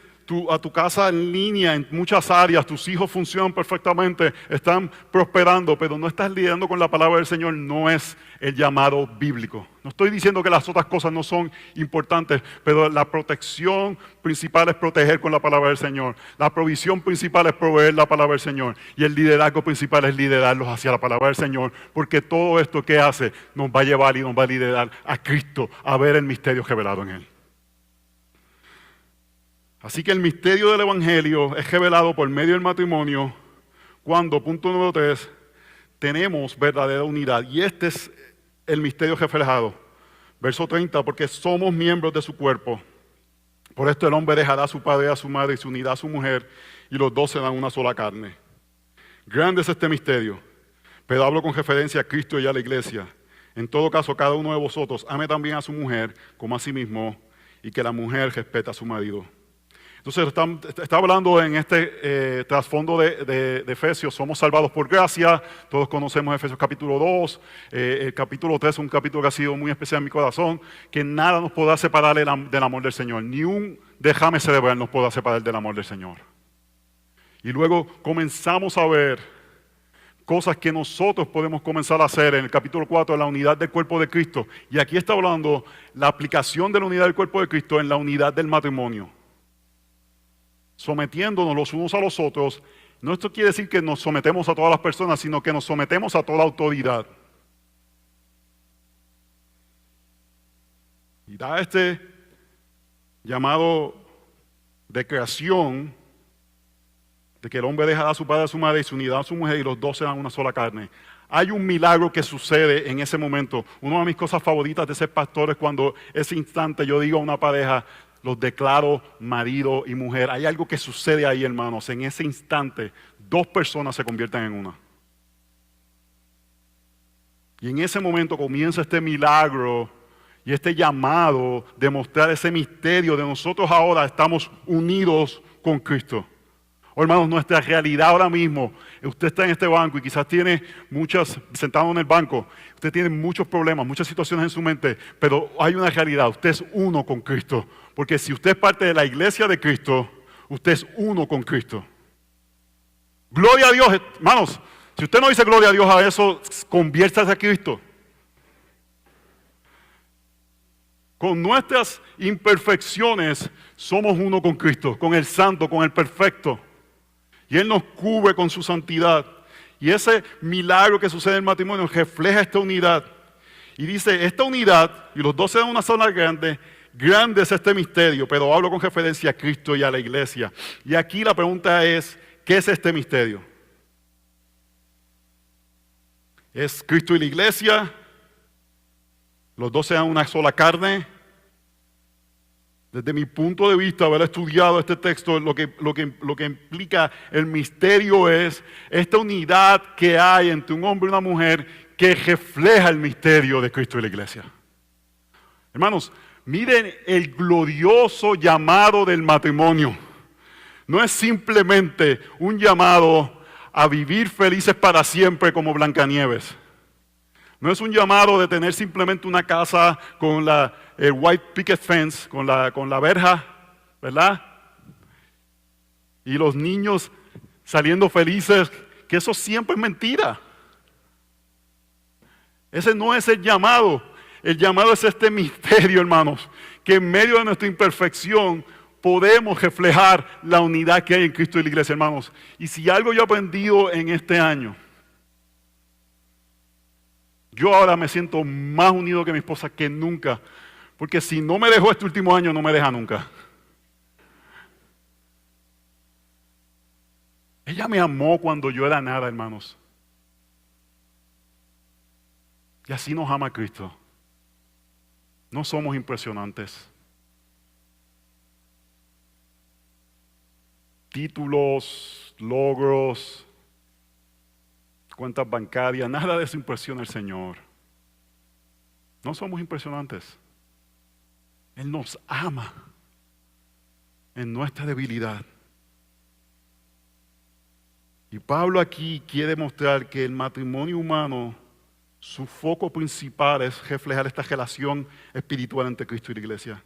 A: a tu casa en línea en muchas áreas, tus hijos funcionan perfectamente, están prosperando, pero no estás liderando con la palabra del Señor, no es el llamado bíblico. No estoy diciendo que las otras cosas no son importantes, pero la protección principal es proteger con la palabra del Señor. La provisión principal es proveer la palabra del Señor. Y el liderazgo principal es liderarlos hacia la palabra del Señor, porque todo esto que hace nos va a llevar y nos va a liderar a Cristo, a ver el misterio revelado en Él. Así que el misterio del Evangelio es revelado por medio del matrimonio cuando, punto número 3, tenemos verdadera unidad. Y este es el misterio reflejado. Verso 30, porque somos miembros de su cuerpo. Por esto el hombre dejará a su padre y a su madre y se unirá a su mujer y los dos serán una sola carne. Grande es este misterio, pero hablo con referencia a Cristo y a la iglesia. En todo caso, cada uno de vosotros ame también a su mujer como a sí mismo y que la mujer respete a su marido. Entonces está hablando en este trasfondo de Efesios, somos salvados por gracia, todos conocemos Efesios capítulo 2, el capítulo 3 es un capítulo que ha sido muy especial en mi corazón, que nada nos podrá separar del amor del Señor, ni un déjame celebrar nos podrá separar del amor del Señor. Y luego comenzamos a ver cosas que nosotros podemos comenzar a hacer en el capítulo 4 de la unidad del cuerpo de Cristo. Y aquí está hablando la aplicación de la unidad del cuerpo de Cristo en la unidad del matrimonio. Sometiéndonos los unos a los otros, no esto quiere decir que nos sometemos a todas las personas, sino que nos sometemos a toda autoridad. Y da este llamado de creación, de que el hombre dejará a su padre y a su madre y se unirá a su mujer y los dos serán una sola carne. Hay un milagro que sucede en ese momento. Una de mis cosas favoritas de ser pastor es cuando ese instante yo digo a una pareja, los declaro marido y mujer. Hay algo que sucede ahí, hermanos. En ese instante, dos personas se convierten en una. Y en ese momento comienza este milagro y este llamado de mostrar ese misterio de nosotros ahora estamos unidos con Cristo. Oh, hermanos, nuestra realidad ahora mismo, usted está en este banco y quizás tiene sentado en el banco, usted tiene muchos problemas, muchas situaciones en su mente, pero hay una realidad, usted es uno con Cristo. Porque si usted es parte de la iglesia de Cristo, usted es uno con Cristo. Gloria a Dios, hermanos. Si usted no dice gloria a Dios a eso, conviértase a Cristo. Con nuestras imperfecciones somos uno con Cristo, con el santo, con el perfecto. Y Él nos cubre con su santidad. Y ese milagro que sucede en el matrimonio refleja esta unidad. Y dice, esta unidad, y los dos se dan una sola grande, grande es este misterio, pero hablo con referencia a Cristo y a la iglesia. Y aquí la pregunta es, ¿qué es este misterio? ¿Es Cristo y la iglesia? ¿Los dos se dan una sola carne? Desde mi punto de vista, haber estudiado este texto, lo que implica el misterio es esta unidad que hay entre un hombre y una mujer que refleja el misterio de Cristo y la iglesia. Hermanos, miren el glorioso llamado del matrimonio. No es simplemente un llamado a vivir felices para siempre como Blancanieves. No es un llamado de tener simplemente una casa con el white picket fence, con la verja, ¿verdad? Y los niños saliendo felices, que eso siempre es mentira. Ese no es el llamado. El llamado es este misterio, hermanos, que en medio de nuestra imperfección podemos reflejar la unidad que hay en Cristo y la iglesia, hermanos. Y si algo yo he aprendido en este año, yo ahora me siento más unido que mi esposa que nunca, porque si no me dejó este último año, no me deja nunca. Ella me amó cuando yo era nada, hermanos. Y así nos ama Cristo. No somos impresionantes. Títulos, logros, cuentas bancarias, nada de eso impresiona al Señor. No somos impresionantes. Él nos ama en nuestra debilidad. Y Pablo aquí quiere mostrar que el matrimonio humano, su foco principal es reflejar esta relación espiritual entre Cristo y la iglesia.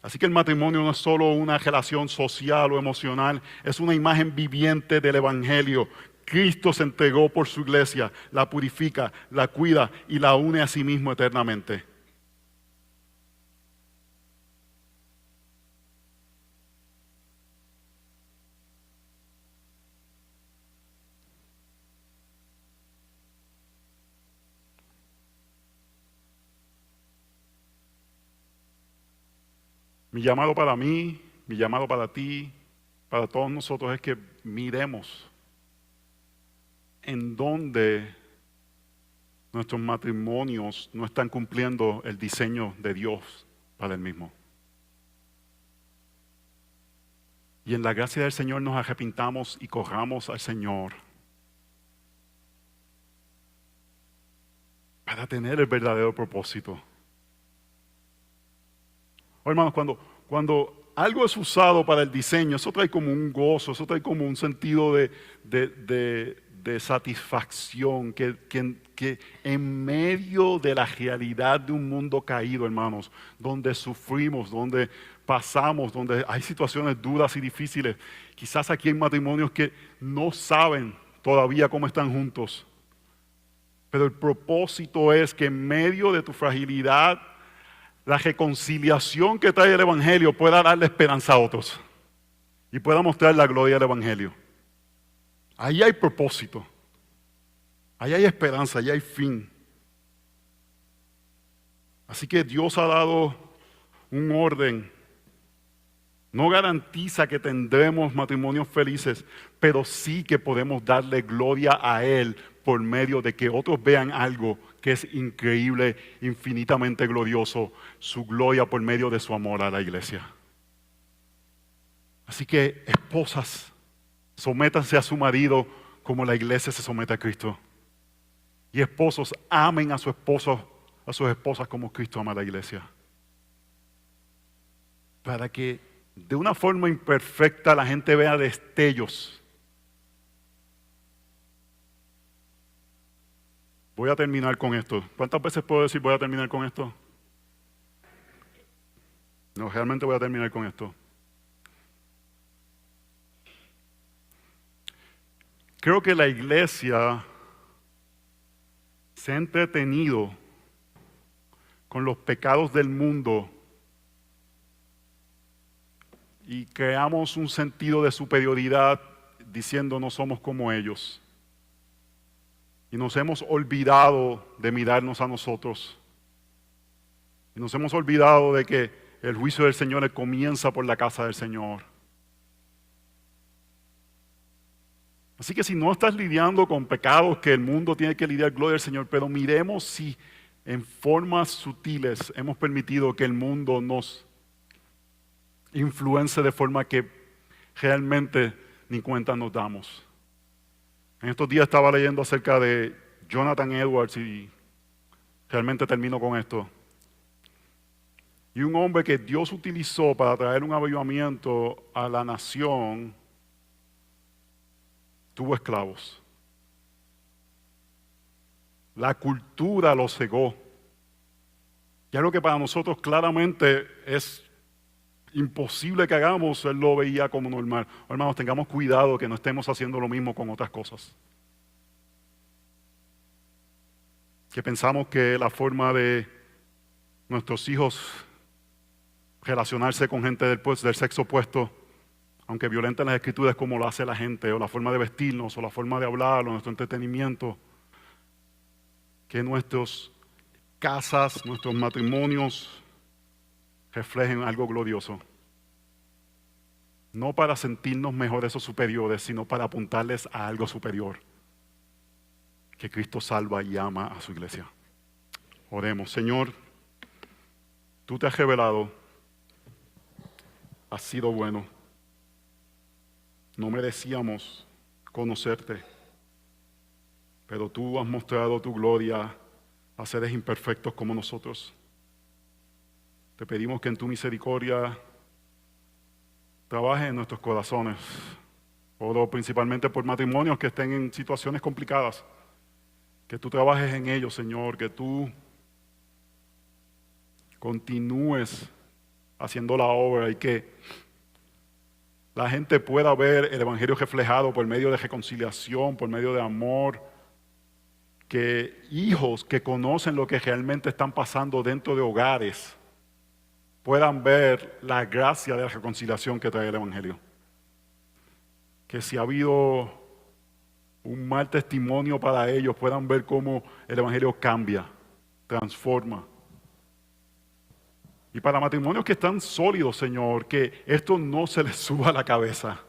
A: Así que el matrimonio no es solo una relación social o emocional, es una imagen viviente del Evangelio. Cristo se entregó por su iglesia, la purifica, la cuida y la une a sí mismo eternamente. Mi llamado para mí, mi llamado para ti, para todos nosotros es que miremos en dónde nuestros matrimonios no están cumpliendo el diseño de Dios para el mismo. Y en la gracia del Señor nos arrepintamos y corramos al Señor para tener el verdadero propósito. Oh, hermanos, cuando algo es usado para el diseño, eso trae como un gozo, eso trae como un sentido de satisfacción, que en medio de la realidad de un mundo caído, hermanos, donde sufrimos, donde pasamos, donde hay situaciones duras y difíciles, quizás aquí hay matrimonios que no saben todavía cómo están juntos, pero el propósito es que en medio de tu fragilidad, la reconciliación que trae el Evangelio pueda darle esperanza a otros y pueda mostrar la gloria del Evangelio. Ahí hay propósito, ahí hay esperanza, ahí hay fin. Así que Dios ha dado un orden. No garantiza que tendremos matrimonios felices, pero sí que podemos darle gloria a Él por medio de que otros vean algo que es increíble, infinitamente glorioso, su gloria por medio de su amor a la iglesia. Así que, esposas, sométanse a su marido como la iglesia se somete a Cristo. Y esposos, amen a sus esposos, a sus esposas como Cristo ama a la iglesia. Para que de una forma imperfecta la gente vea destellos. Voy a terminar con esto. ¿Cuántas veces puedo decir voy a terminar con esto? No, realmente voy a terminar con esto. Creo que la iglesia se ha entretenido con los pecados del mundo y creamos un sentido de superioridad diciendo no somos como ellos. Y nos hemos olvidado de mirarnos a nosotros. Y nos hemos olvidado de que el juicio del Señor comienza por la casa del Señor. Así que si no estás lidiando con pecados que el mundo tiene que lidiar, gloria al Señor, pero miremos si en formas sutiles hemos permitido que el mundo nos influencie de forma que realmente ni cuenta nos damos. En estos días estaba leyendo acerca de Jonathan Edwards y realmente termino con esto. Y un hombre que Dios utilizó para traer un avivamiento a la nación, tuvo esclavos. La cultura lo cegó. Y algo que para nosotros claramente es imposible que hagamos, él lo veía como normal. Hermanos, tengamos cuidado que no estemos haciendo lo mismo con otras cosas. Que pensamos que la forma de nuestros hijos relacionarse con gente del sexo opuesto, aunque violenta en las escrituras, como lo hace la gente, o la forma de vestirnos, o la forma de hablar, o nuestro entretenimiento, que nuestras casas, nuestros matrimonios reflejen algo glorioso. No para sentirnos mejores o superiores, sino para apuntarles a algo superior. Que Cristo salva y ama a su iglesia. Oremos. Señor, tú te has revelado, has sido bueno. No merecíamos conocerte, pero tú has mostrado tu gloria a seres imperfectos como nosotros. Te pedimos que en tu misericordia trabajes en nuestros corazones. Oro principalmente por matrimonios que estén en situaciones complicadas. Que tú trabajes en ellos, Señor, que tú continúes haciendo la obra y que la gente pueda ver el Evangelio reflejado por medio de reconciliación, por medio de amor. Que hijos que conocen lo que realmente están pasando dentro de hogares puedan ver la gracia de la reconciliación que trae el Evangelio. Que si ha habido un mal testimonio para ellos, puedan ver cómo el Evangelio cambia, transforma. Y para matrimonios que están sólidos, Señor, que esto no se les suba a la cabeza,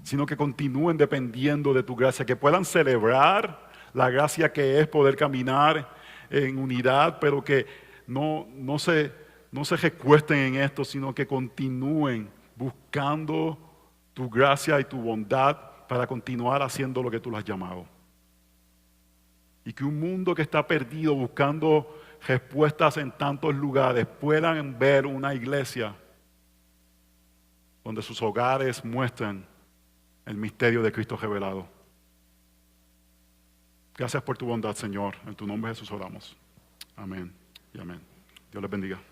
A: sino que continúen dependiendo de tu gracia, que puedan celebrar la gracia que es poder caminar en unidad, pero que no se recuesten en esto, sino que continúen buscando tu gracia y tu bondad para continuar haciendo lo que tú lo has llamado. Y que un mundo que está perdido buscando respuestas en tantos lugares puedan ver una iglesia donde sus hogares muestran el misterio de Cristo revelado. Gracias por tu bondad, Señor. En tu nombre, Jesús, oramos. Amén y amén. Dios les bendiga.